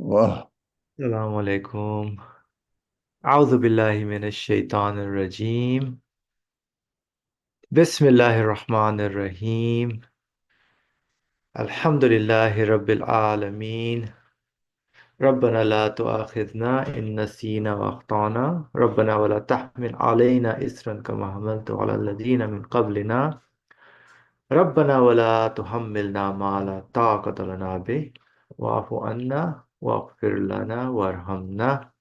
Wow. السلام عليكم. أعوذ بالله من الشيطان الرجيم. بسم الله الرحمن الرحيم. الحمد لله رب العالمين. ربنا لا تؤاخذنا إن نسينا وأخطأنا ربنا ولا تحمل علينا إسرا كما حملت على الذين من قبلنا ربنا ولا تحملنا ما لا طاقة لنا به واعف عنا واغفر لنا وارحمنا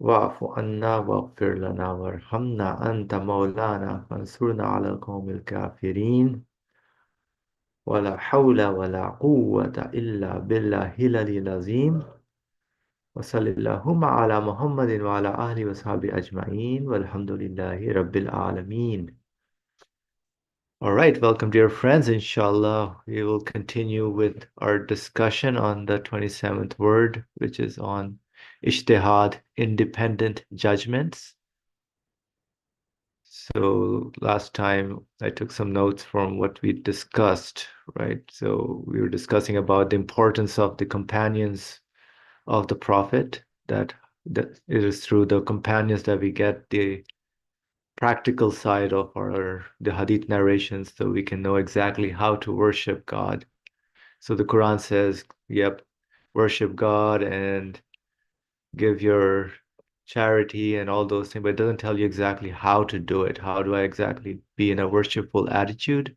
واعف عنا واغفر لنا وارحمنا أنت مولانا فانصرنا على القوم الكافرين ولا حول ولا قوة إلا بالله العلي العظيم وصل اللهم على محمد وعلى آله وصحبه أجمعين والحمد لله رب العالمين. All right, welcome dear friends. Inshallah, we will continue with our discussion on the 27th word, which is on Ijtihad, independent judgments. So last time I took some notes from what we discussed, right? So we were discussing about the importance of the companions of the Prophet, that it is through the companions that we get the practical side of the hadith narrations so we can know exactly how to worship God. So the Quran says, yep, worship God and give your charity and all those things, but it doesn't tell you exactly how to do it. How do I exactly be in a worshipful attitude?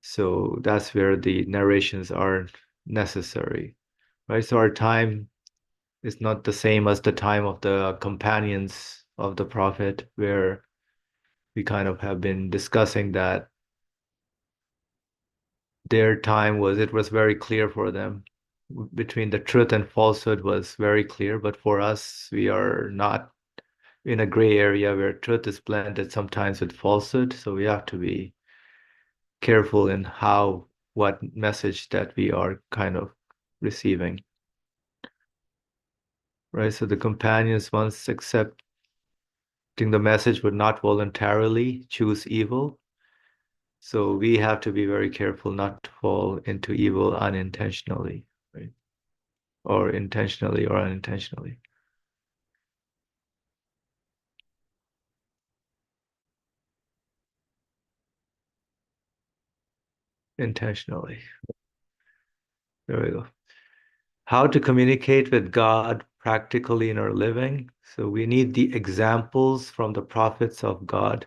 So that's where the narrations are necessary, right? So our time is not the same as the time of the companions of the Prophet, where we kind of have been discussing that their time was, it was very clear for them between the truth and falsehood was very clear, but for us, we are not in a gray area where truth is blended sometimes with falsehood. So we have to be careful in what message that we are kind of receiving, right? So the companions, once accepting the message, would not voluntarily choose evil. So we have to be very careful not to fall into evil unintentionally, right? Or intentionally or unintentionally. Intentionally. There we go. How to communicate with God practically in our living. So we need the examples from the prophets of God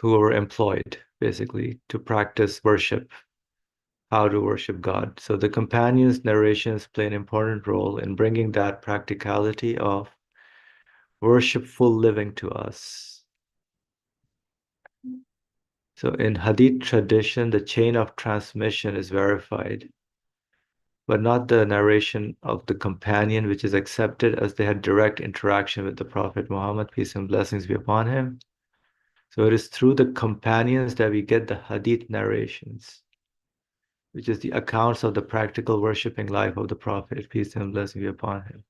who were employed basically to practice worship, how to worship God. So the companions' narrations play an important role in bringing that practicality of worshipful living to us. So in Hadith tradition, the chain of transmission is verified, but not the narration of the companion, which is accepted as they had direct interaction with the Prophet Muhammad, peace and blessings be upon him. So it is through the companions that we get the Hadith narrations, which is the accounts of the practical worshiping life of the Prophet, peace and blessings be upon him.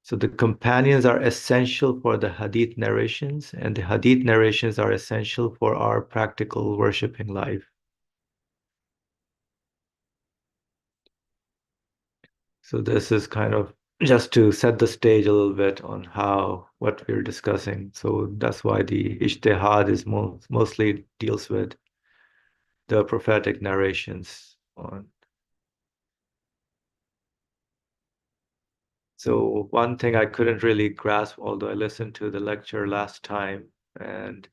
So the companions are essential for the Hadith narrations, and the Hadith narrations are essential for our practical worshiping life. So this is kind of just to set the stage a little bit on what we're discussing. So that's why the Ijtihad is mostly deals with the prophetic narrations on. So one thing I couldn't really grasp, although I listened to the lecture last time, and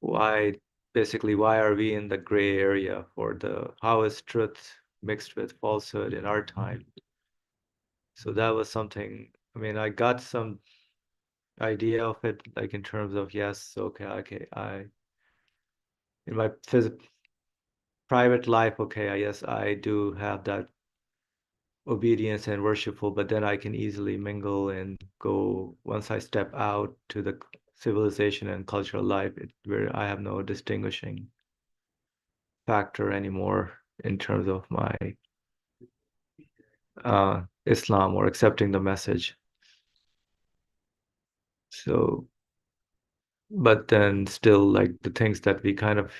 why why are we in the gray area for the how is truth mixed with falsehood in our time? So that was something, I mean, I got some idea of it, like in terms of yes, okay, I in my private life, okay, I yes, I do have that obedience and worshipful, but then I can easily mingle and go once I step out to the civilization and cultural life, where I have no distinguishing factor anymore in terms of my Islam or accepting the message. So, but then still, like the things that we kind of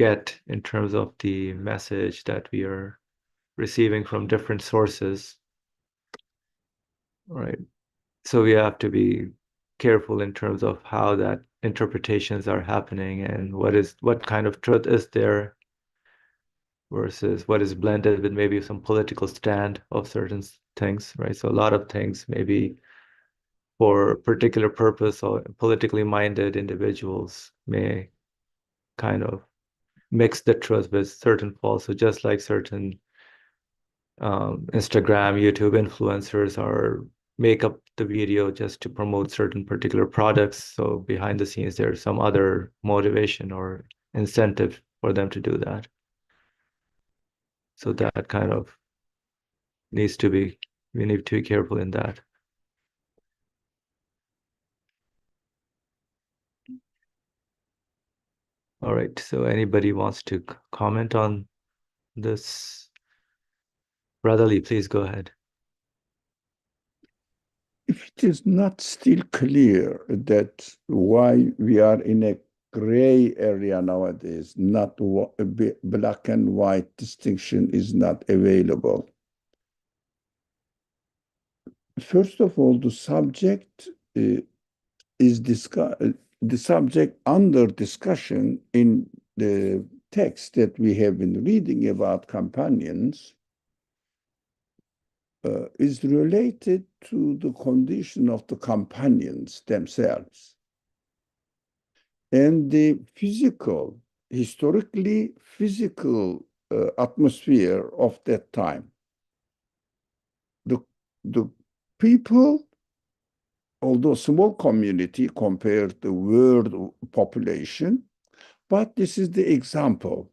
get in terms of the message that we are receiving from different sources, right? So we have to be careful in terms of how that interpretations are happening and what kind of truth is there versus what is blended with maybe some political stand of certain things, right? So a lot of things maybe for particular purpose or politically minded individuals may kind of mix the truth with certain false. So just like certain Instagram, YouTube influencers are make up the video just to promote certain particular products. So behind the scenes, there's some other motivation or incentive for them to do that. So that kind of needs to be, we need to be careful in that. All right. So anybody wants to comment on this? Brother Lee, please go ahead. If it is not still clear that why we are in a gray area nowadays, not black and white distinction is not available. First of all, the subject is the subject under discussion in the text that we have been reading about companions is related to the condition of the companions themselves and the physical, historically physical atmosphere of that time. The people, although small community compared to the world population, but this is the example.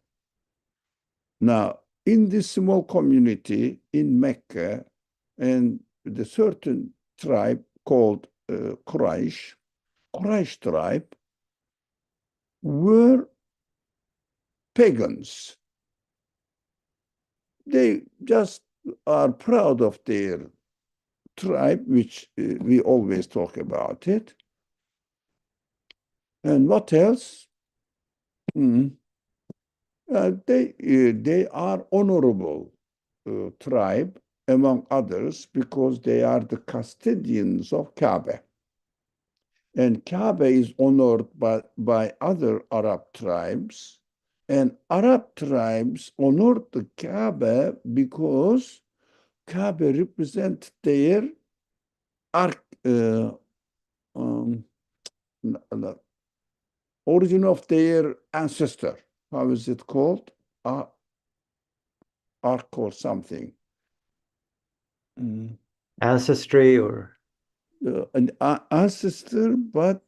Now, in this small community in Mecca, and the certain tribe called Quraysh tribe were pagans. They just are proud of their tribe, which we always talk about it. And what else? They are honorable tribe among others because they are the custodians of Kaaba. And Kaaba is honored by other Arab tribes. And Arab tribes honored the Kaaba because Kaaba represents their origin of their ancestor. How is it called? Ark or something. Ancestry or An ancestor, but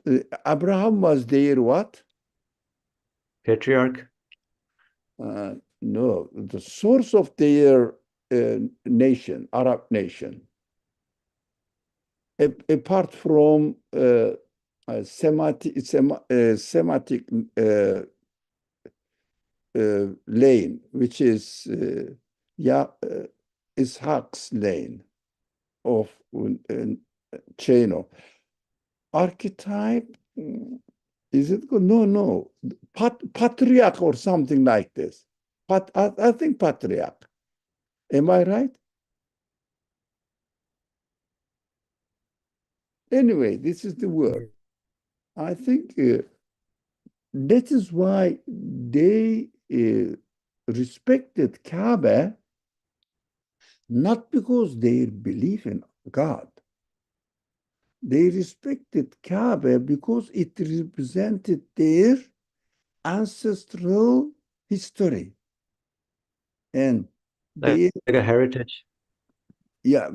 Abraham was their what? patriarch? No, the source of their nation, Arab nation. Apart from Semitic lane, which is Ishaq's lane of Cheno. Archetype, is it good? No. Patriarch or something like this. I think patriarch. Am I right? Anyway, this is the word. I think that is why they respected Kaaba, not because they believe in God. They respected Kaaba because it represented their ancestral history. And like a heritage. Yeah,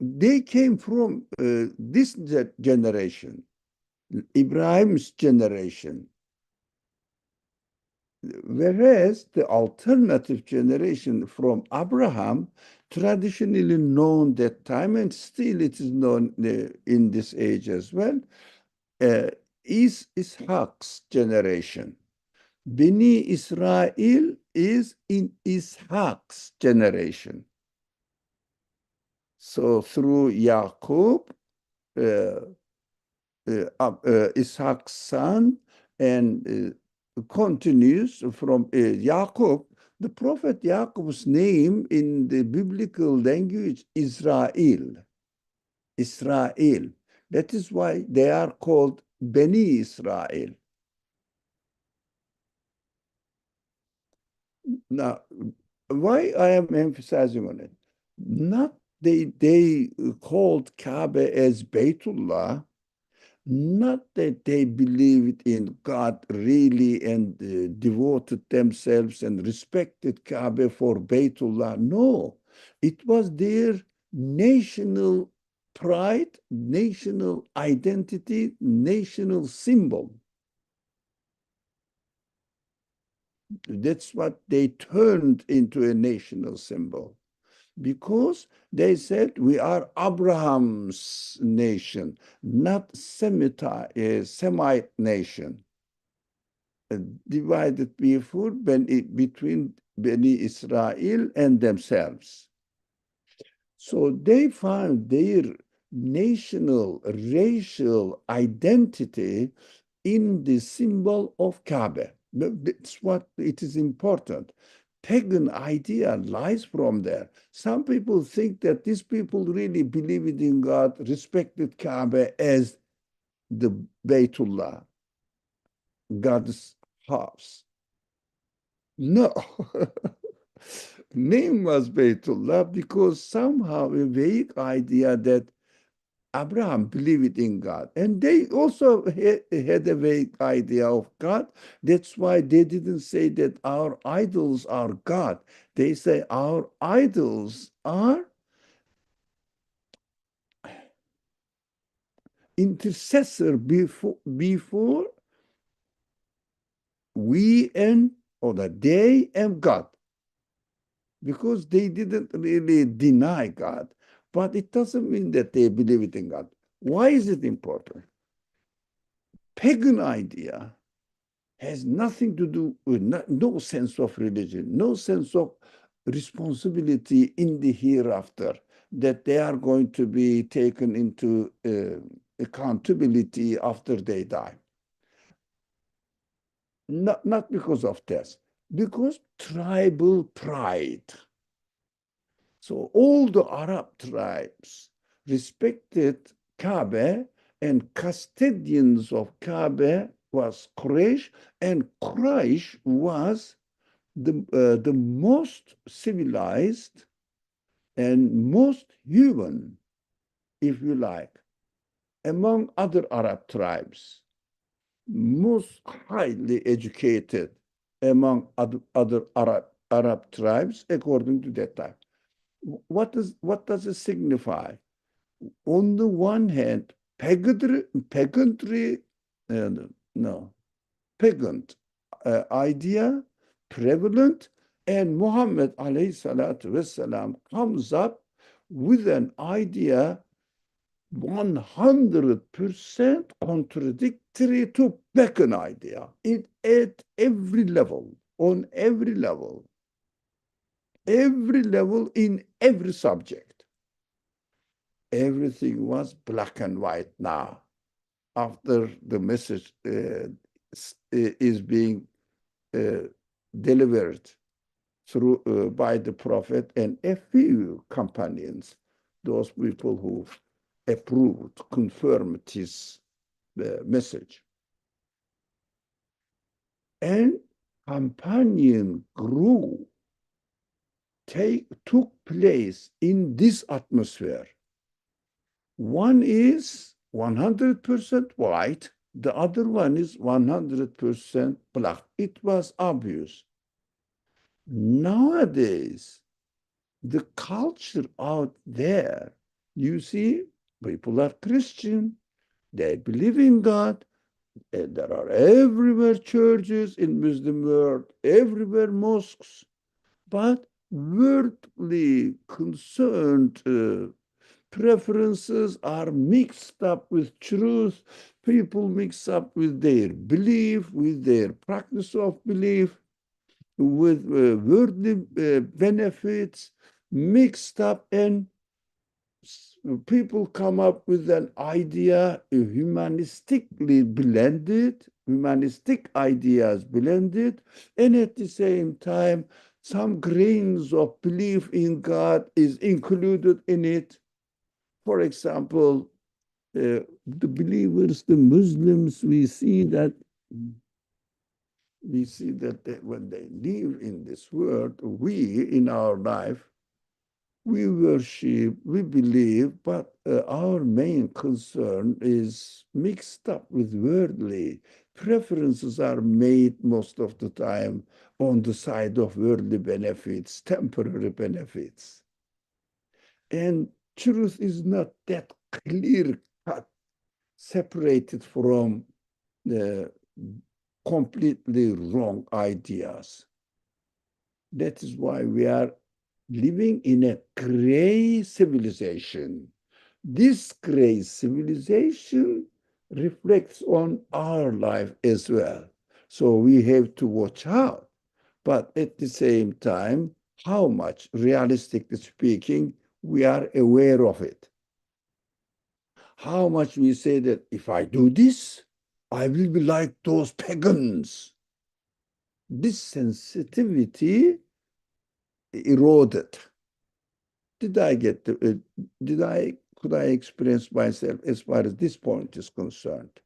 they came from this generation, Ibrahim's generation. Whereas the alternative generation from Abraham, traditionally known that time, and still it is known in this age as well, is Ishaq's generation. Beni Israel is in Ishaq's generation. So through Yaqub, Ishaq's son, and continues from Jacob. The prophet Jacob's name in the biblical language Israel. Israel. That is why they are called Beni Israel. Now, why I am emphasizing on it? Not they called Kaaba as Baytullah, not that they believed in God really and devoted themselves and respected Kaaba for Baytullah. No, it was their national pride, national identity, national symbol. That's what they turned into a national symbol because they said we are Abraham's nation, not Semite nation, divided before between Beni Israel and themselves. So they found their national, racial identity in the symbol of Kaaba. That's what it is important. Pagan idea lies from there. Some people think that these people really believed in God, respected Kaaba as the Baytullah, God's house. No. Name was Baytullah because somehow a vague idea that Abraham believed in God. And they also had a vague idea of God. That's why they didn't say that our idols are God. They say our idols are intercessor before we and or the they and God. Because they didn't really deny God. But it doesn't mean that they believe in God. Why is it important? Pagan idea has nothing to do with no sense of religion, no sense of responsibility in the hereafter, that they are going to be taken into accountability after they die. Not because of this, because tribal pride. So all the Arab tribes respected Kaaba, and custodians of Kaaba was Quraysh, and Quraysh was the most civilized and most human, if you like, among other Arab tribes, most highly educated among other Arab tribes, according to that time. What does it signify? On the one hand, pagan idea prevalent, and Muhammad alayhi salatu wasalam comes up with an idea 100% contradictory to pagan idea at every level, on every level, in every subject. Everything was black and white now after the message is being delivered through by the prophet and a few companions, those people who approved, confirmed his message. And companion grew, took place in this atmosphere. One is 100% white, the other one is 100% black. It was obvious. Nowadays, the culture out there, you see, people are Christian, they believe in God, and there are everywhere churches in Muslim world, everywhere mosques, but worldly concerned preferences are mixed up with truth. People mix up with their belief, with their practice of belief, with worldly benefits mixed up, and people come up with an idea humanistically blended humanistic ideas blended, and at the same time, some grains of belief in God is included in it. For example, the believers, the Muslims, we see that when they live in this world, we in our life, we worship, we believe, but our main concern is mixed up with worldly. Preferences are made most of the time on the side of worldly benefits, temporary benefits. And truth is not that clear cut, separated from the completely wrong ideas. That is why we are living in a gray civilization. This gray civilization reflects on our life as well. So we have to watch out. But at the same time, how much, realistically speaking, we are aware of it. How much we say that if I do this, I will be like those pagans. This sensitivity eroded. Did I get the, could I express myself as far as this point is concerned?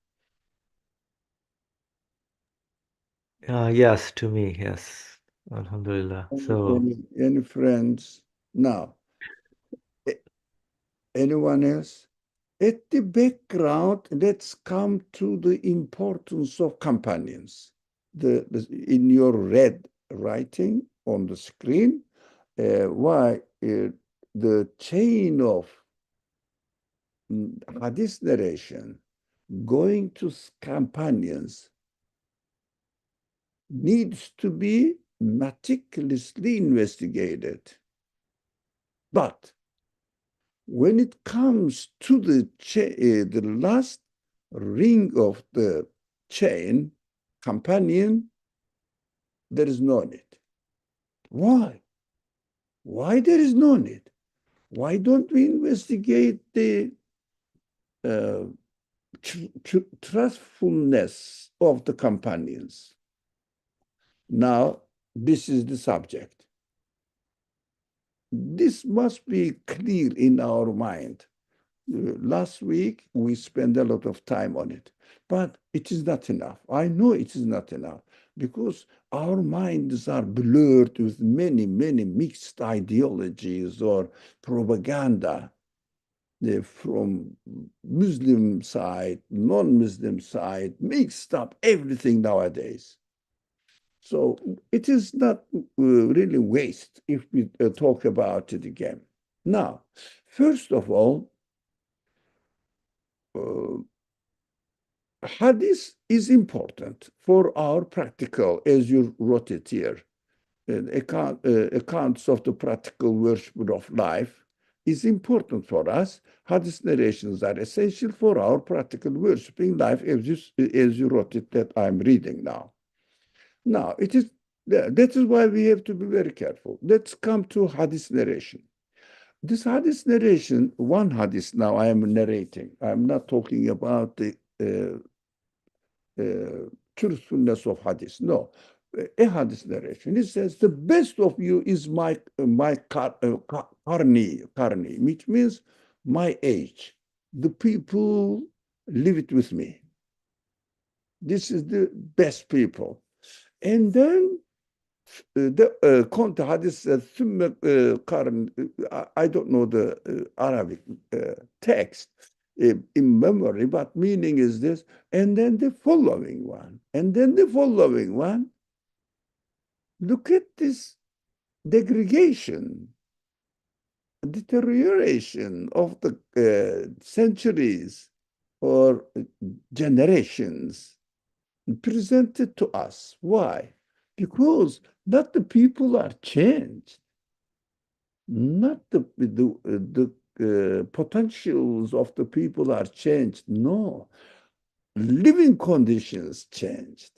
Yes, to me, yes. Alhamdulillah. So, Any friends? Now, anyone else? At the background, let's come to the importance of companions. In your red writing on the screen, why the chain of hadith narration going to companions needs to be meticulously investigated. But when it comes to the last ring of the chain, companion, there is no need. Why? Why there is no need? Why don't we investigate the trustfulness of the companions? Now, this is the subject. This must be clear in our mind. Last week, we spent a lot of time on it, but it is not enough. I know it is not enough because our minds are blurred with many, many mixed ideologies or propaganda from Muslim side, non-Muslim side, mixed up everything nowadays. So it is not really waste if we talk about it again. Now, first of all, hadith is important for our practical, as you wrote it here, accounts of the practical worship of life is important for us. Hadith narrations are essential for our practical worshiping life, as you wrote it that I'm reading now. Now, that is why we have to be very careful. Let's come to hadith narration. This hadith narration, one hadith now I am narrating. I'm not talking about the truthfulness of hadith. No, a hadith narration. It says the best of you is my karni, which means my age. The people live it with me. This is the best people. And then the Conte hadith says, I don't know the Arabic text in memory, but meaning is this, and then the following one, and then the following one. Look at this degradation, deterioration of the centuries or generations presented to us. Why? Because not the people are changed, not the potentials of the people are changed. No, living conditions changed.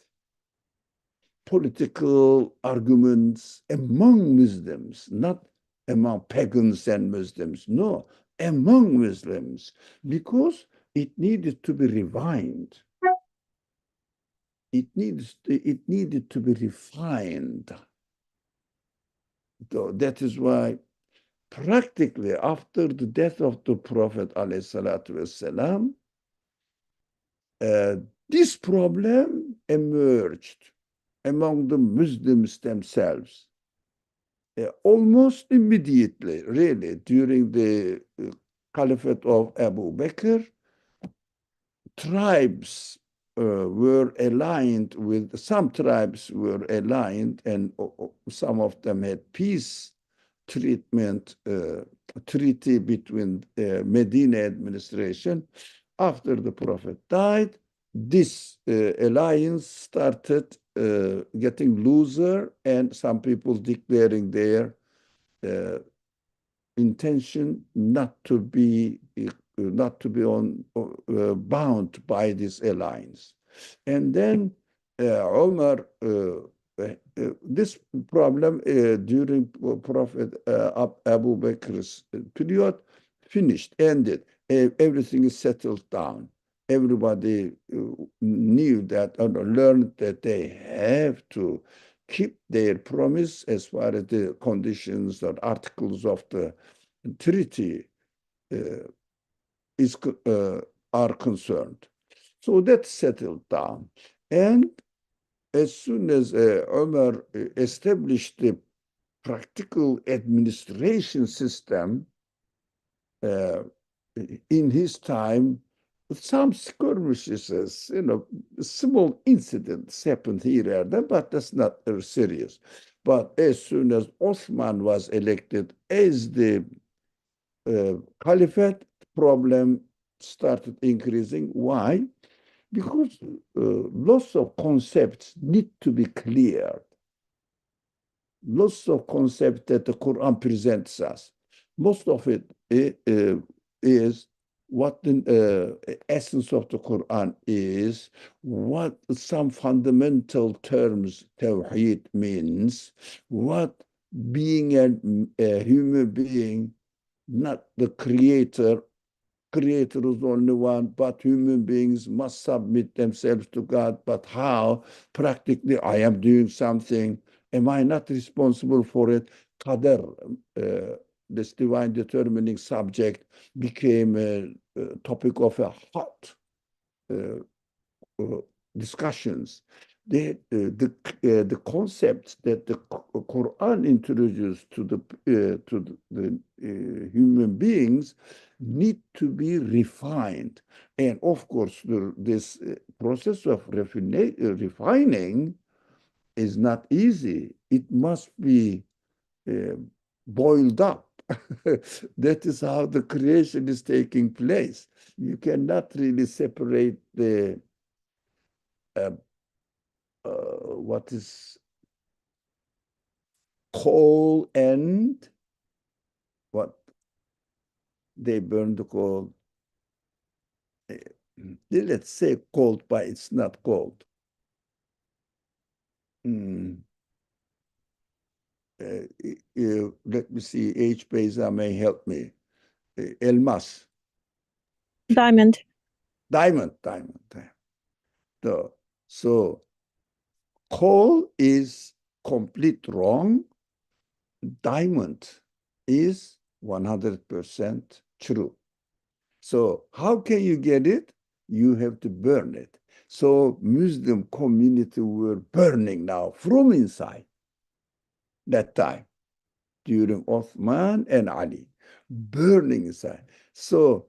Political arguments among Muslims, not among pagans and Muslims. No, among Muslims, because it needed to be refined. it needed to be refined. So that is why practically after the death of the Prophet ﷺ, this problem emerged among the Muslims themselves almost immediately, really, during the Caliphate of Abu Bakr. Tribes were aligned with, some tribes were aligned, and some of them had peace treatment treaty between Medina administration. After the Prophet died, this alliance started getting looser, and some people declaring their intention not to be bound by this alliance. And then Umar, this problem during Prophet Abu Bakr's period finished, ended. Everything is settled down. Everybody knew that, learned that they have to keep their promise as far as the conditions or articles of the treaty is are concerned. So that settled down. And as soon as Umar established the practical administration system in his time, some skirmishes, small incidents happened here and there, but that's not serious. But as soon as Osman was elected as the caliphate, problem started increasing. Why? Because lots of concepts need to be cleared. Lots of concepts that the Quran presents us. Most of it is what the essence of the Quran is, what some fundamental terms Tawheed means, what being a human being, not the creator is only one, but human beings must submit themselves to God. But how? Practically, I am doing something. Am I not responsible for it? Qadar, this divine determining subject, became a topic of a hot discussions. The concepts that the Quran introduced to the human beings need to be refined, and of course, this process of refining is not easy. It must be boiled up. That is how the creation is taking place. You cannot really separate the what is coal and what they burn the coal. Let's say cold, but it's not cold. Let me see. H. Beza may help me. Elmas. Diamond. Diamond. So coal is complete wrong. Diamond is 100% true. So how can you get it? You have to burn it. So Muslim community were burning now from inside that time during Uthman and Ali, burning inside. So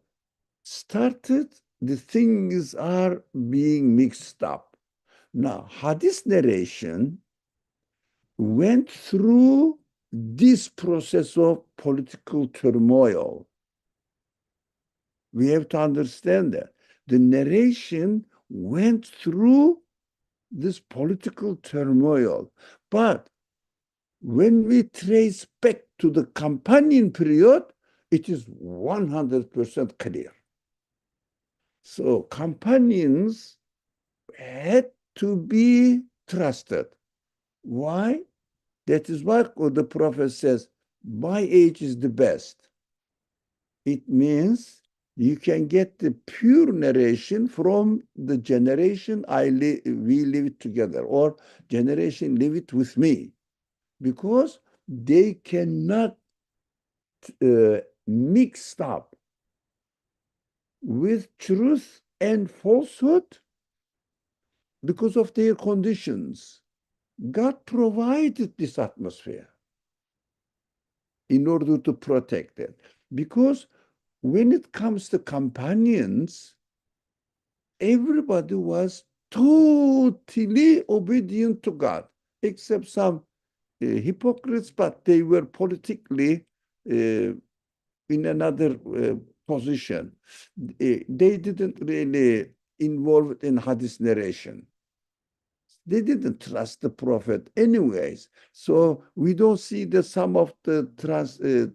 the things are being mixed up. Now, Hadith narration went through this process of political turmoil. We have to understand that. The narration went through this political turmoil. But when we trace back to the companion period, it is 100% clear. So companions had to be trusted. Why? That is why the Prophet says, my age is the best. It means You can get the pure narration from the generation we live it together, or generation live it with me, because they cannot mix up with truth and falsehood because of their conditions. God provided this atmosphere in order to protect it. Because when it comes to companions, everybody was totally obedient to God, except some hypocrites, but they were politically in another position. They didn't really involve in hadith narration. They didn't trust the prophet anyways. So we don't see that some of the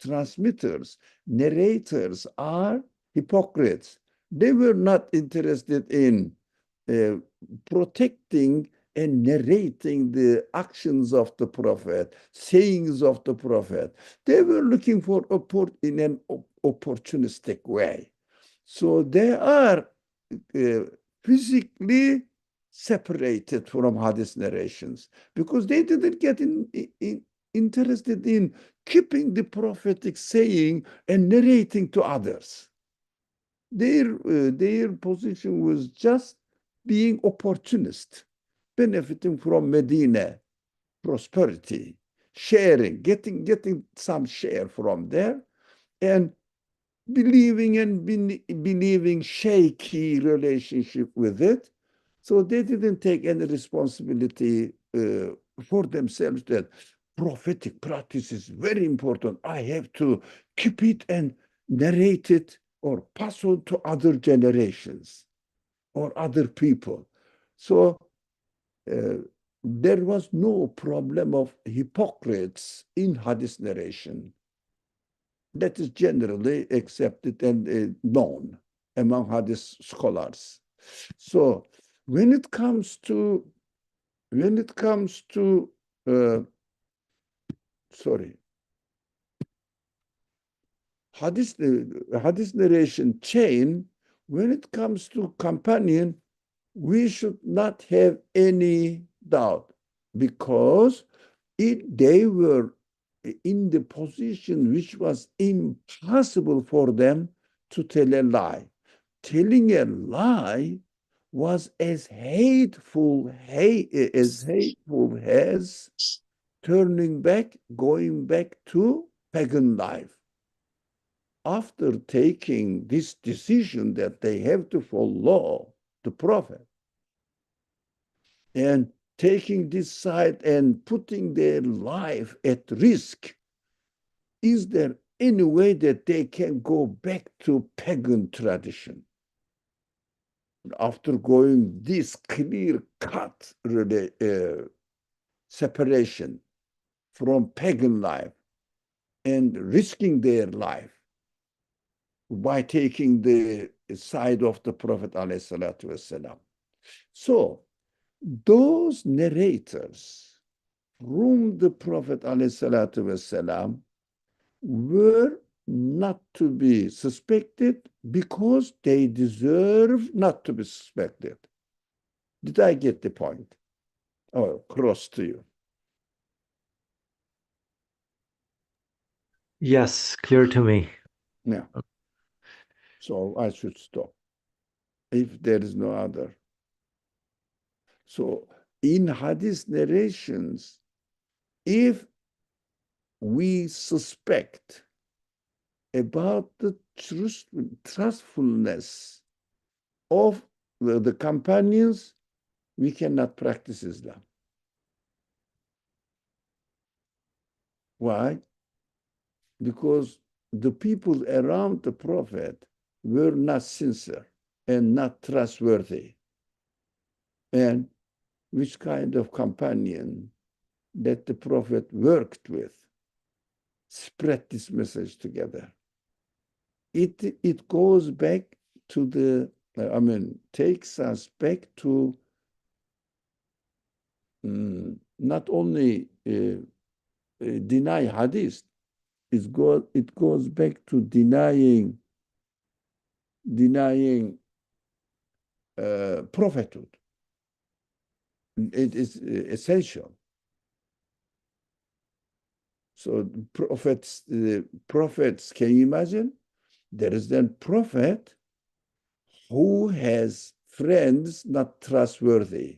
transmitters, narrators are hypocrites. They were not interested in protecting and narrating the actions of the prophet, sayings of the prophet. They were looking for in an opportunistic way. So they are physically separated from hadith narrations because they didn't get interested in keeping the prophetic saying and narrating to others. Their position was just being opportunist, benefiting from Medina prosperity, sharing, getting some share from there, and believing shaky relationship with it. So they didn't take any responsibility for themselves that prophetic practice is very important. I have to keep it and narrate it or pass on to other generations or other people. So there was no problem of hypocrites in hadith narration. That is generally accepted and known among hadith scholars. So when it comes to uh, sorry, hadith narration chain, when it comes to companion, we should not have any doubt, because they were in the position which was impossible for them to tell a lie. Telling a lie was as hateful as turning back, going back to pagan life. After taking this decision that they have to follow the prophet and taking this side and putting their life at risk, is there any way that they can go back to pagan tradition? After going this clear-cut separation from pagan life and risking their life by taking the side of the Prophet ﷺ. So those narrators from the Prophet ﷺ were not to be suspected because they deserve not to be suspected. Did I get the point? Oh, cross to you. Yes, clear to me. Yeah. So I should stop if there is no other. So in hadith narrations, if we suspect about the trustfulness of the companions, we cannot practice Islam. Why? Because the people around the Prophet were not sincere and not trustworthy. And which kind of companion that the Prophet worked with spread this message together? It goes back to takes us back to not only deny hadith, it goes back to denying denying prophethood. It is essential. So prophets, can you imagine? There is then prophet who has friends not trustworthy,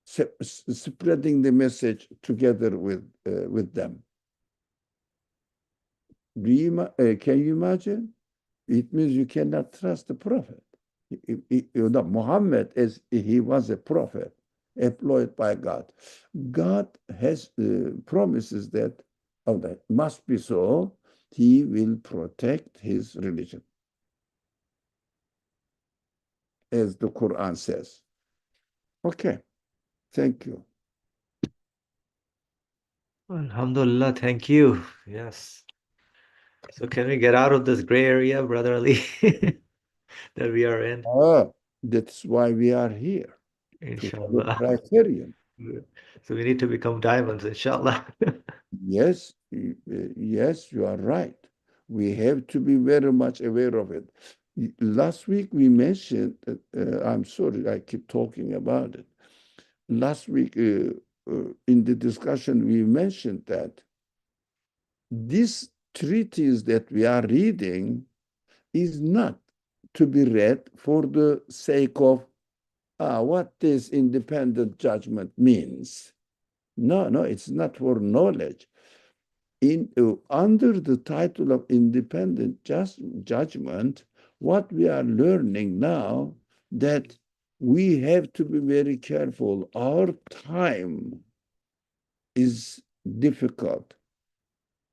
spreading the message together with them. Can you imagine? It means you cannot trust the prophet. Muhammad, as he was a prophet, employed by God. God has promises that, oh, that must be so. He will protect his religion, as the Quran says. Okay, thank you. Alhamdulillah, thank you. Yes. So can we get out of this gray area, Brother Ali, that we are in? That's why we are here, to follow Inshallah. criterion. So we need to become diamonds, inshallah. Yes, yes, you are right. We have to be very much aware of it. Last week we mentioned, I'm sorry, I keep talking about it. Last week in the discussion, we mentioned that this treatise that we are reading is not to be read for the sake of what this independent judgment means. No, it's not for knowledge. Under the title of independent judgment, what we are learning now, that we have to be very careful. Our time is difficult,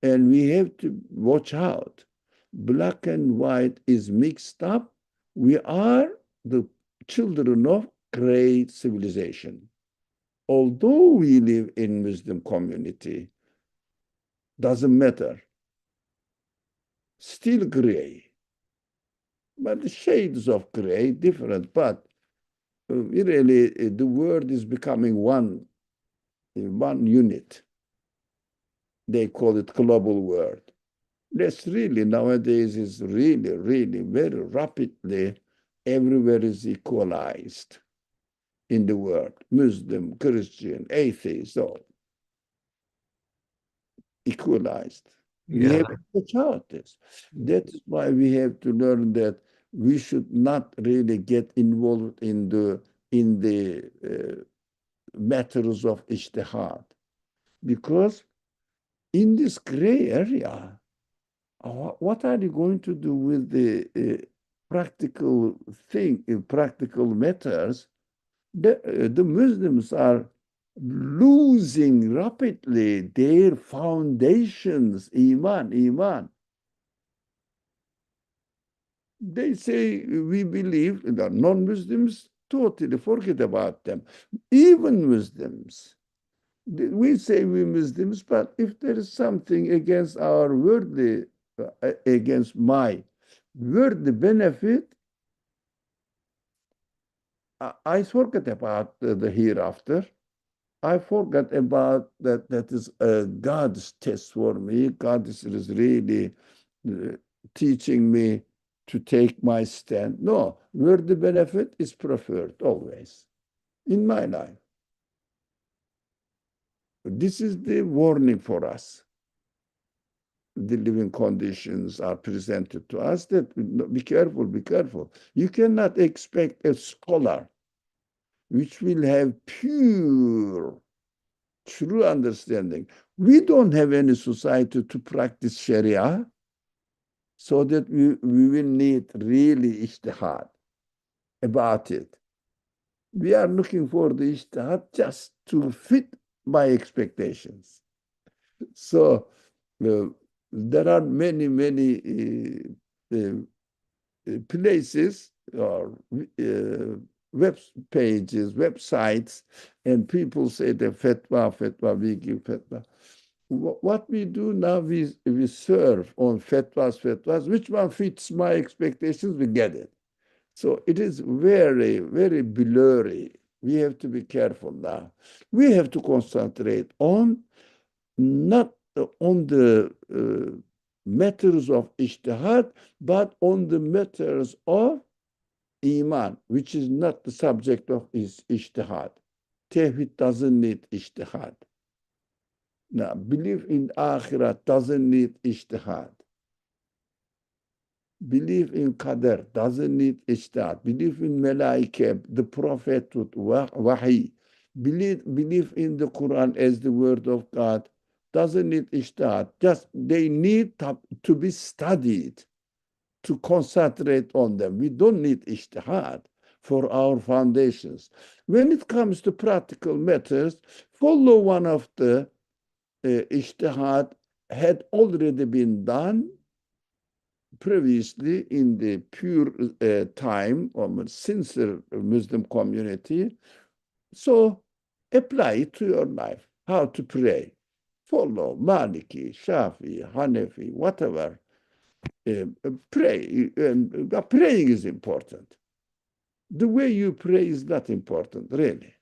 and we have to watch out. Black and white is mixed up. We are the children of great civilization. Although we live in Muslim community, doesn't matter. Still gray, but the shades of gray different. But really, the world is becoming one unit. They call it global world. That's really nowadays is really very rapidly. Everywhere is equalized in the world. Muslim, Christian, atheist, all equalized. We have to watch out this. That's why we have to learn that we should not really get involved in the matters of ijtihad, because in this gray area, what are you going to do with the practical matters? The Muslims are losing rapidly their foundations, iman. They say we believe that non-Muslims totally forget about them. Even Muslims, we say we Muslims, but if there is something against our worldly, against my worldly benefit, I forget about the hereafter. I forgot about that. That is God's test for me. God is really teaching me to take my stand. No, where the benefit is preferred always in my life. This is the warning for us. The living conditions are presented to us that be careful, be careful. You cannot expect a scholar which will have pure, true understanding. We don't have any society to practice Sharia, so that we will need really ijtihad about it. We are looking for the ijtihad just to fit my expectations. So there are many places or web pages, websites, and people say the fatwa, we give fatwa. What we do now, we serve on fatwas. Which one fits my expectations, we get it. So it is very blurry. We have to be careful now. We have to concentrate on not on the matters of ijtihad, but on the matters of iman, which is not the subject of ijtihad. Tawhid doesn't need ijtihad. Now, belief in akhirat doesn't need ijtihad. Belief in qadar doesn't need ijtihad. Belief in malaika, the prophethood, wahi. Belief in the Quran as the word of God doesn't need ijtihad. Just they need to be studied, to concentrate on them. We don't need ijtihad for our foundations. When it comes to practical matters, follow one of the ijtihad had already been done previously in the pure time of sincere Muslim community. So apply it to your life. How to pray. Follow Maliki, Shafi, Hanafi, whatever. Pray. Praying is important. The way you pray is not important, really.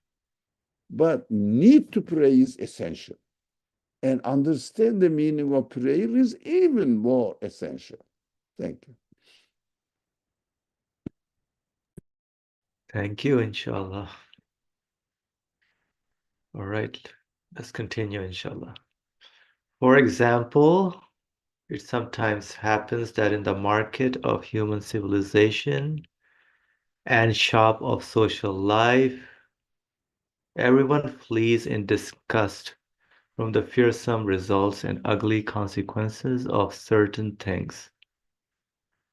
But need to pray is essential. And understand the meaning of prayer is even more essential. Thank you. Thank you, inshallah. All right, let's continue, inshallah. For example, it sometimes happens that in the market of human civilization and shop of social life, everyone flees in disgust from the fearsome results and ugly consequences of certain things,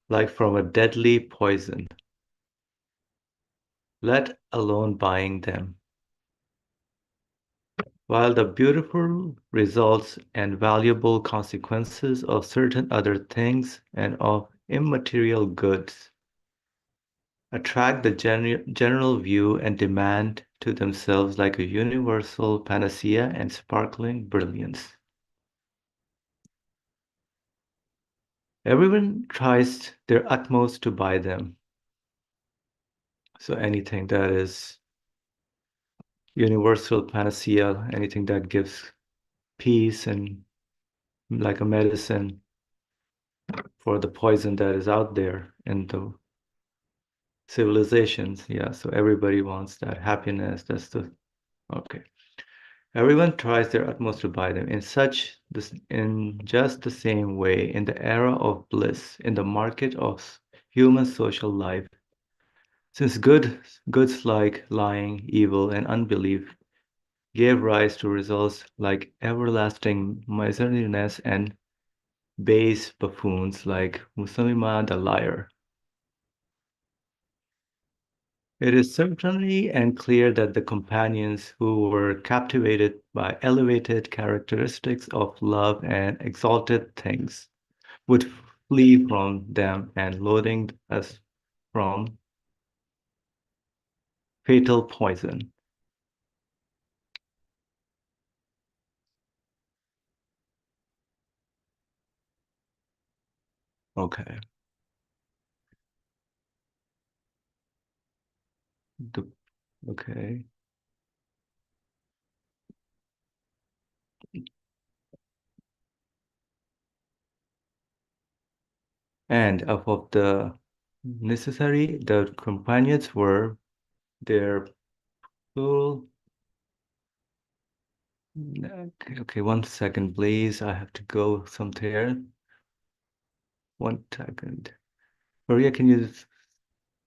like from a deadly poison, let alone buying them. While the beautiful results and valuable consequences of certain other things and of immaterial goods attract the general view and demand to themselves like a universal panacea and sparkling brilliance. Everyone tries their utmost to buy them. So anything that is universal panacea, anything that gives peace and like a medicine for the poison that is out there in the civilizations. Yeah, so everybody wants that happiness. That's the okay. Everyone tries their utmost to buy them. In just the same way, in the era of bliss, in the market of human social life, since goods like lying, evil, and unbelief gave rise to results like everlasting miserliness and base buffoons like Musailima the liar. It is certainly and clear that the companions who were captivated by elevated characteristics of love and exalted things would flee from them and loathing us from fatal poison. Okay. Okay. And of the necessary, the companions were their full. Okay, 1 second, please. I have to go somewhere. 1 second. Maria, can you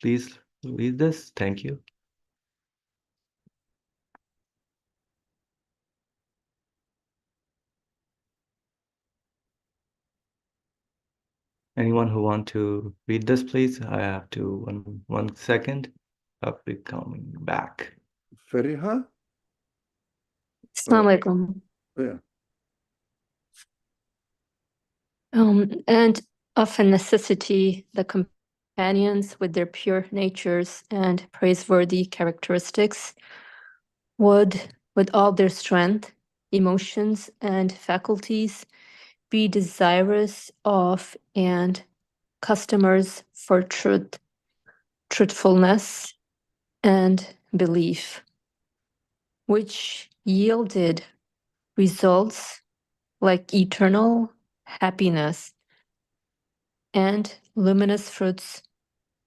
please read this? Thank you. Anyone who want to read this, please? I have to 1 second. I'll be coming back. Fariha? Assalamu alaikum. Yeah. And of a necessity, the companions with their pure natures and praiseworthy characteristics would, with all their strength, emotions, and faculties, be desirous of and customers for truthfulness, and belief, which yielded results like eternal happiness and luminous fruits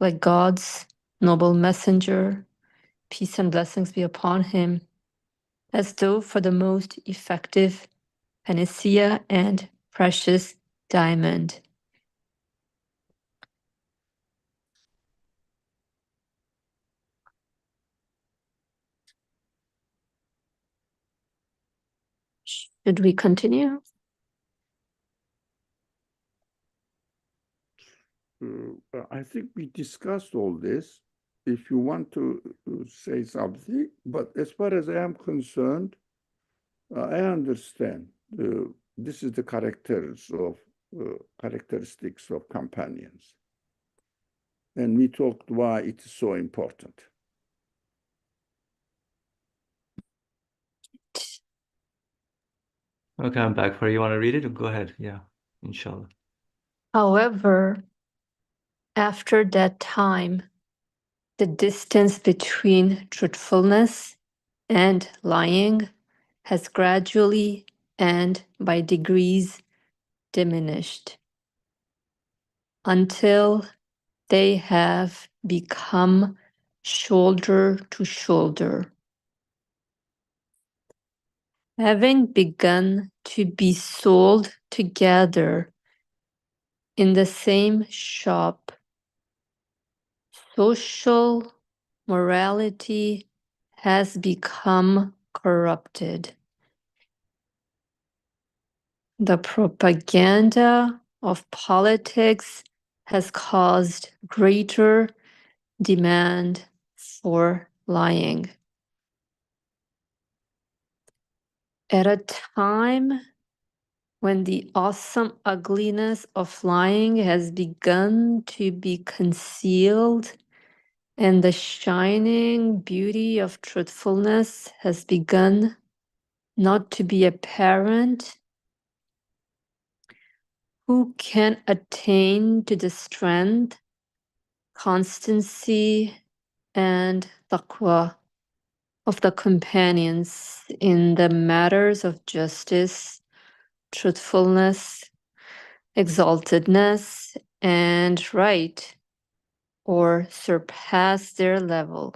like God's noble messenger, peace and blessings be upon him, as though for the most effective panacea and precious diamond. Should we continue? I think we discussed all this. If you want to say something, but as far as I am concerned, I understand. This is the characteristics of companions. And we talked why it is so important. Okay, I'm back for you. Want to read it? Go ahead. Yeah, inshallah. However, after that time, the distance between truthfulness and lying has gradually and by degrees diminished until they have become shoulder to shoulder. Having begun to be sold together in the same shop, social morality has become corrupted. The propaganda of politics has caused greater demand for lying. At a time when the awesome ugliness of lying has begun to be concealed and the shining beauty of truthfulness has begun not to be apparent, who can attain to the strength, constancy, and taqwa of the companions in the matters of justice, truthfulness, exaltedness, and right, or surpass their level?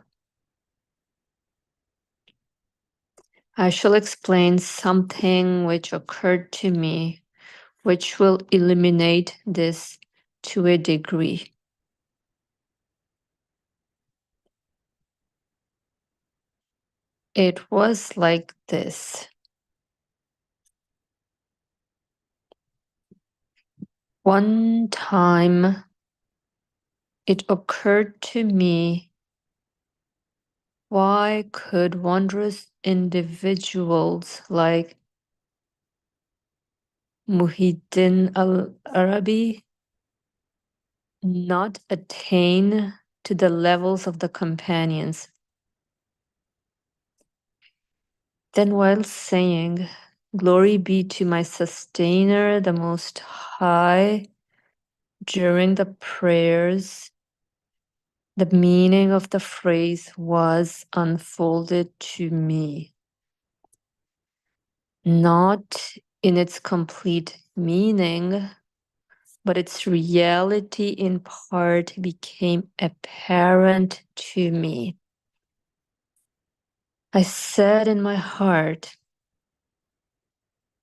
I shall explain something which occurred to me, which will illuminate this to a degree. It was like this. One time, it occurred to me, why could wondrous individuals like Muhyiddin al-Arabi not attain to the levels of the companions? Then while saying, "Glory be to my sustainer, the Most High," during the prayers, the meaning of the phrase was unfolded to me. Not in its complete meaning, but its reality in part became apparent to me. I said in my heart,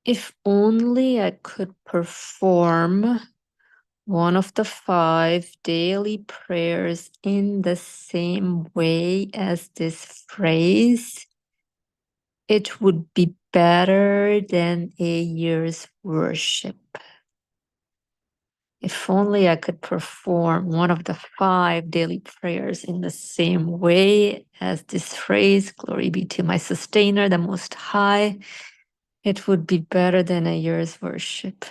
if only I could perform one of the 5 daily prayers in the same way as this phrase, it would be better than a year's worship. If only I could perform one of the 5 daily prayers in the same way as this phrase, "Glory be to my sustainer, the Most High," it would be better than a year's worship.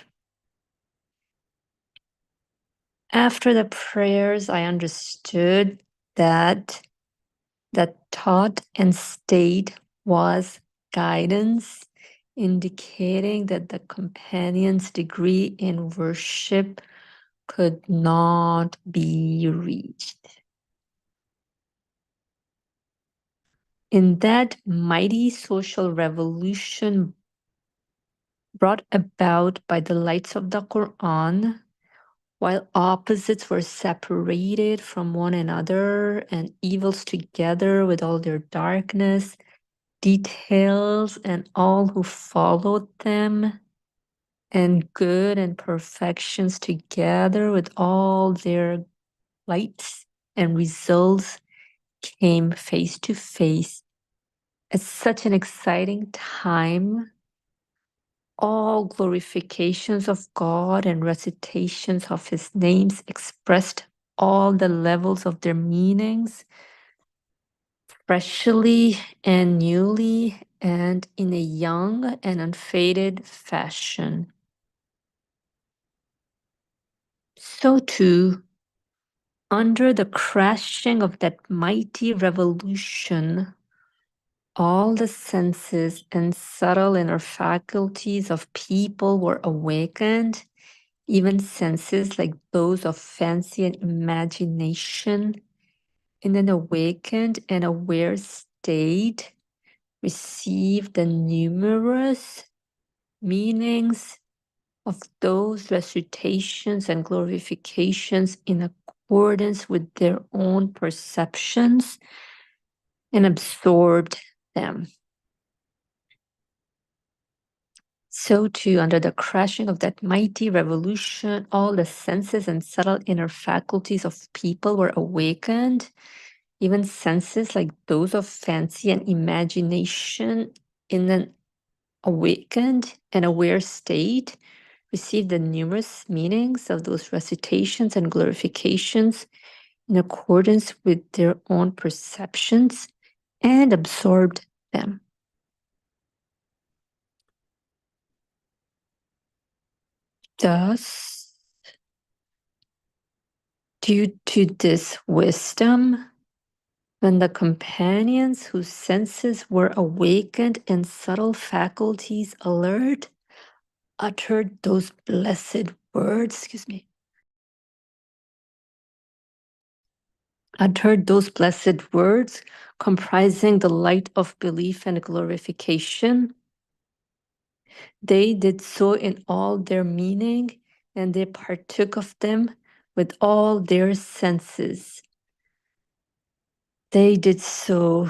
After the prayers, I understood that the thought and state was guidance, indicating that the companion's degree in worship could not be reached. In that mighty social revolution brought about by the lights of the Quran, while opposites were separated from one another and evils together with all their darkness, details and all who followed them, and good and perfections together with all their lights and results came face to face at such an exciting time. All glorifications of God and recitations of his names expressed all the levels of their meanings, freshly and newly, and in a young and unfaded fashion. So too, under the crashing of that mighty revolution, all the senses and subtle inner faculties of people were awakened, even senses like those of fancy and imagination, in an awakened and aware state, received the numerous meanings of those recitations and glorifications in accordance with their own perceptions and absorbed them. So too, under the crashing of that mighty revolution, all the senses and subtle inner faculties of people were awakened, even senses like those of fancy and imagination in an awakened and aware state received the numerous meanings of those recitations and glorifications in accordance with their own perceptions and absorbed them. Thus, due to this wisdom, when the companions whose senses were awakened and subtle faculties alert uttered those blessed words, uttered those blessed words comprising the light of belief and glorification, they did so in all their meaning, and they partook of them with all their senses. They did so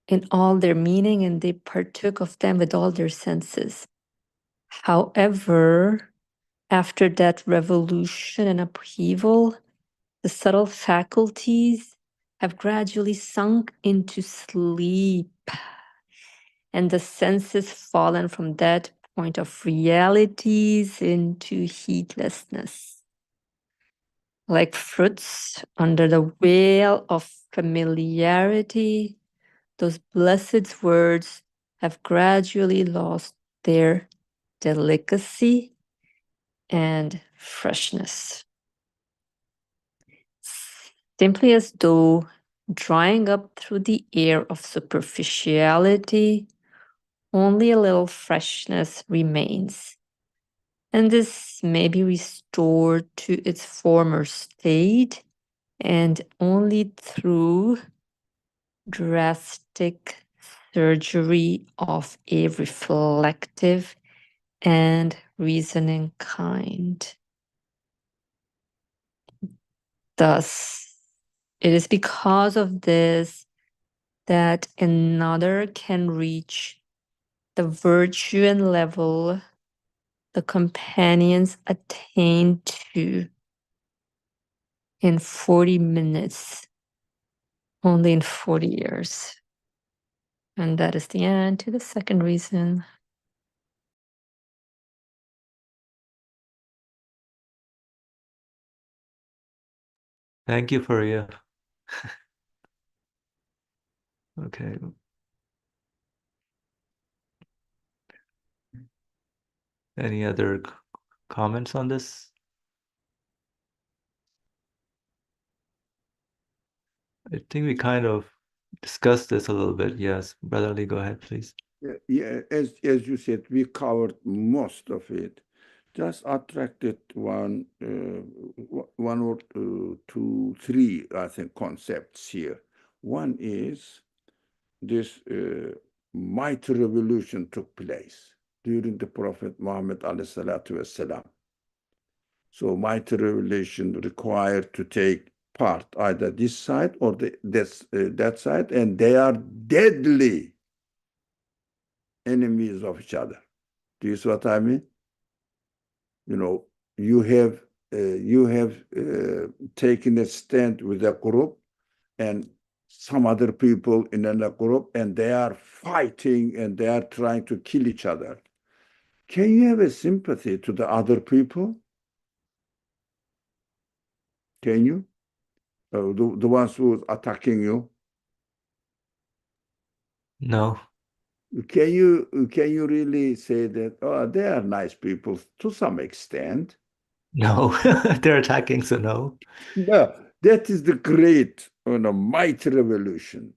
in all their meaning, and they partook of them with all their senses. However, after that revolution and upheaval, the subtle faculties have gradually sunk into sleep, and the senses fallen from that point of realities into heedlessness. Like fruits under the veil of familiarity, those blessed words have gradually lost their delicacy and freshness. Simply as though drying up through the air of superficiality, only a little freshness remains, and this may be restored to its former state, and only through drastic surgery of a reflective and reasoning kind. Thus, it is because of this that another can reach the virtue and level the companions attained to in 40 minutes, only in 40 years. And that is the end to the second reason. Thank you, Faria. Okay. Any other comments on this? I think we kind of discussed this a little bit. Yes, Brother Ali, go ahead, please. Yeah, as you said, we covered most of it. Just attracted one or two, three, I think, concepts here. One is this mighty revolution took place during the Prophet Muhammad alayhi salatu wasalam. So mighty revelation required to take part either this side or that side, and they are deadly enemies of each other. Do you see what I mean? You know, you have taken a stand with a group and some other people in another group, and they are fighting and they are trying to kill each other. Can you have a sympathy to the other people? Can you? The ones who are attacking you? No. Can you really say that, oh, they are nice people to some extent? No. They're attacking, so no. No, that is the great, mighty revolution.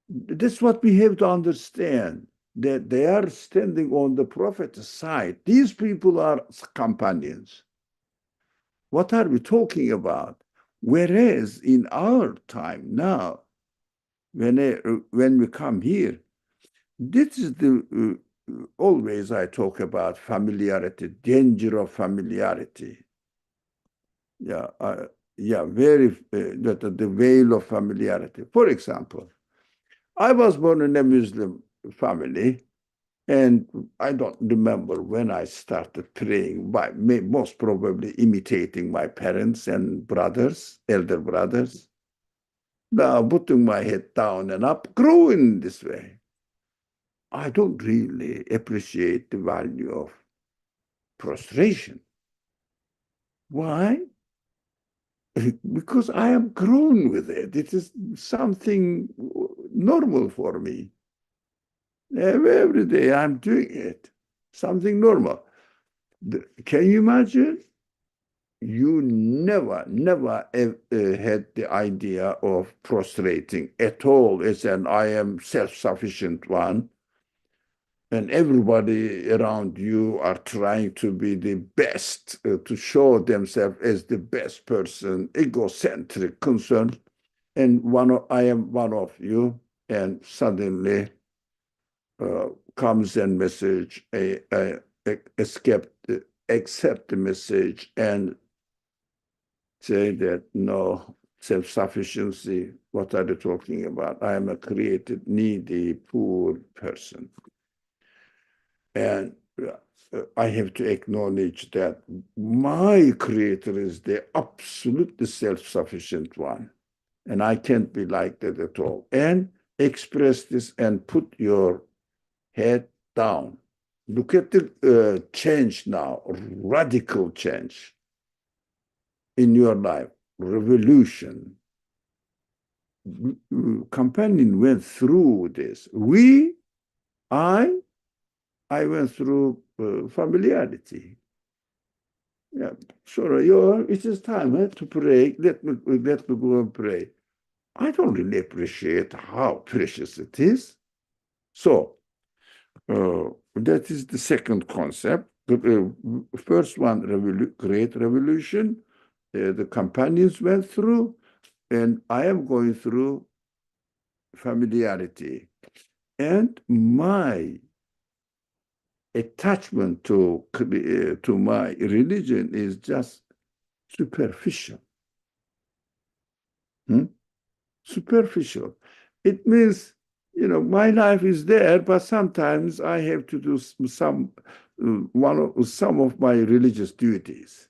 That's what we have to understand, that they are standing on the prophet's side. These people are companions. What are we talking about? Whereas in our time now, when we come here, this is the always I talk about familiarity, danger of familiarity. Yeah, very the veil of familiarity. For example, I was born in a Muslim family, and I don't remember when I started praying, by most probably imitating my parents and brothers, elder brothers. Now putting my head down and up, growing this way. I don't really appreciate the value of prostration. Why? Because I am grown with it. It is something normal for me. Every day I'm doing it. Something normal. Can you imagine? You never had the idea of prostrating at all as an I am self-sufficient one. And everybody around you are trying to be the best, to show themselves as the best person, egocentric, concerned. And I am one of you, and suddenly comes a message, accept the message and say that no, self-sufficiency, what are you talking about? I am a created, needy, poor person. And I have to acknowledge that my creator is the absolutely self-sufficient one. And I can't be like that at all. And express this and put your head down. Look at the change now, radical change in your life, revolution. Companion went through this. I went through familiarity. Yeah, sure. It is time to pray. Let me go and pray. I don't really appreciate how precious it is. So that is the second concept. The first one, great revolution. The companions went through, and I am going through familiarity. And my attachment to my religion is just superficial. Superficial. It means, my life is there, but sometimes I have to do some of my religious duties.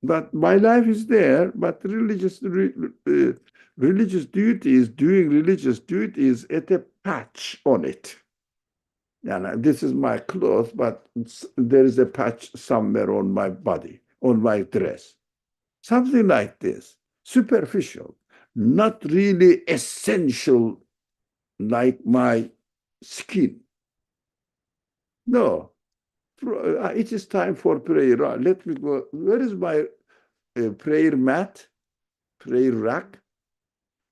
But my life is there, but religious duties, doing religious duties at a patch on it. And this is my clothes, but there is a patch somewhere on my body, on my dress. Something like this, superficial, not really essential like my skin. No, it is time for prayer. Let me go. Where is my prayer mat, prayer rack?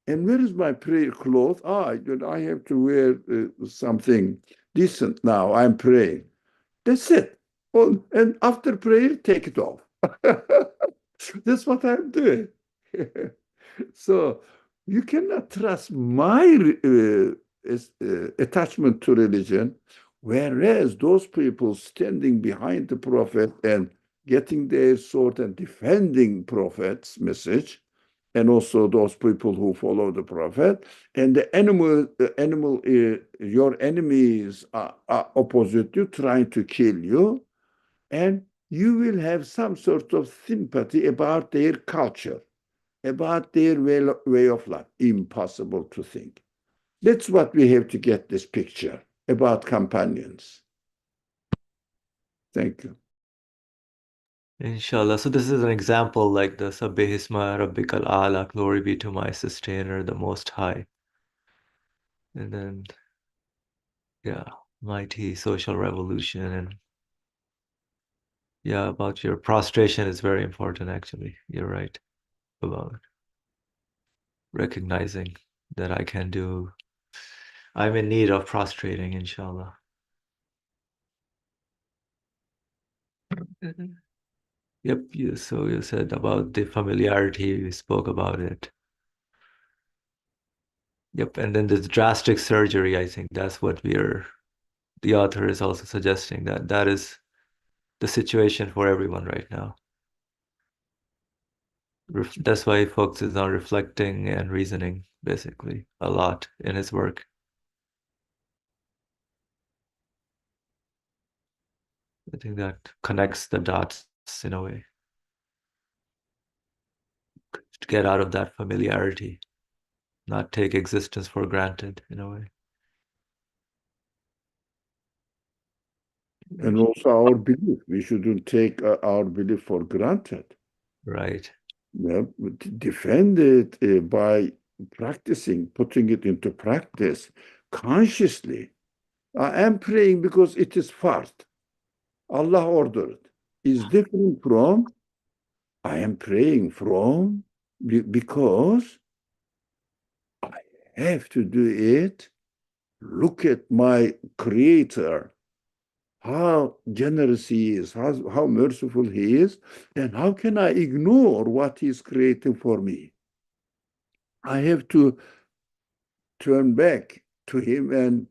And where is my prayer cloth? I have to wear something decent now. I'm praying. That's it. Oh, and after prayer, take it off. That's what I'm doing. So you cannot trust my attachment to religion, whereas those people standing behind the prophet and getting their sword and defending prophet's message, and also those people who follow the prophet, and the animal, your enemies are opposite you, trying to kill you, and you will have some sort of sympathy about their culture, about their way of life. Impossible to think. That's what we have to get this picture about companions. Thank you. Inshallah. So this is an example like the Sabbihisma Rabbikal A'la, glory be to my sustainer, the Most High. And then, yeah, mighty social revolution. And yeah, about your prostration is very important, actually. You're right about recognizing that I'm in need of prostrating, inshallah. Yep, so you said about the familiarity, we spoke about it. Yep, and then this drastic surgery, I think that's what the author is also suggesting that is the situation for everyone right now. That's why he focuses on reflecting and reasoning, basically, a lot in his work. I think that connects the dots in a way. To get out of that familiarity, not take existence for granted in a way. And also our belief. We shouldn't take our belief for granted. Right. Yeah, defend it by practicing, putting it into practice consciously. I am praying because it is fard. Allah ordered. Is different from I am praying from because I have to do it. Look at my Creator, how generous He is, how merciful He is, and how can I ignore what He's creating for me? I have to turn back to Him and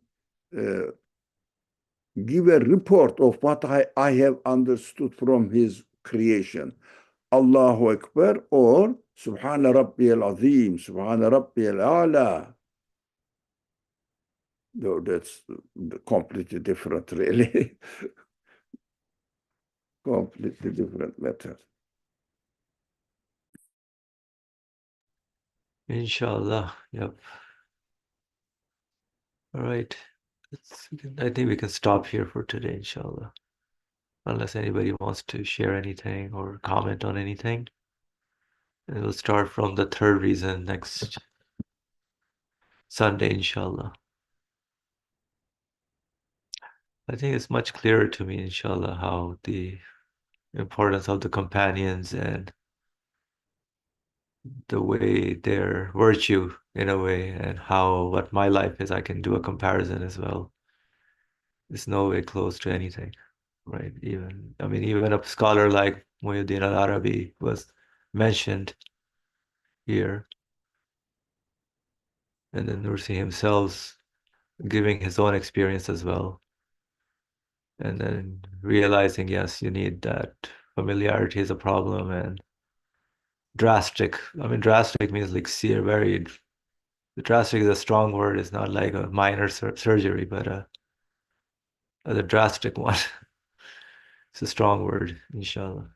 give a report of what I have understood from His creation. Allahu Akbar or Subhana Rabbi al-Azim, Subhana Rabbi al-A'la. No, that's completely different, really. Completely different matter. Inshallah. Yep. All right. I think we can stop here for today, inshallah. Unless anybody wants to share anything or comment on anything. And we'll start from the third reason next Sunday, inshallah. I think it's much clearer to me, inshallah, how the importance of the companions and the way their virtue in a way, and how what my life is, I can do a comparison as well. It's no way close to anything, right? Even a scholar like Muhyiddin al-Arabi was mentioned here, and then Nursi himself giving his own experience as well, and then realizing, yes, you need that familiarity is a problem, and drastic. Drastic means like very. The drastic is a strong word. It's not like a minor surgery, but the drastic one. It's a strong word, inshallah.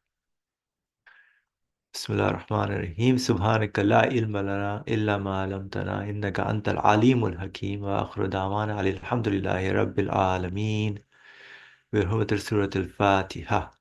بسم الله الرحمن الرحيم سبحانك لا علم لنا إلا ما علمتنا إنك أنت العليم الحكيم وآخر دعوانا الحمد لله رب العالمين بحرمة سورة الفاتحة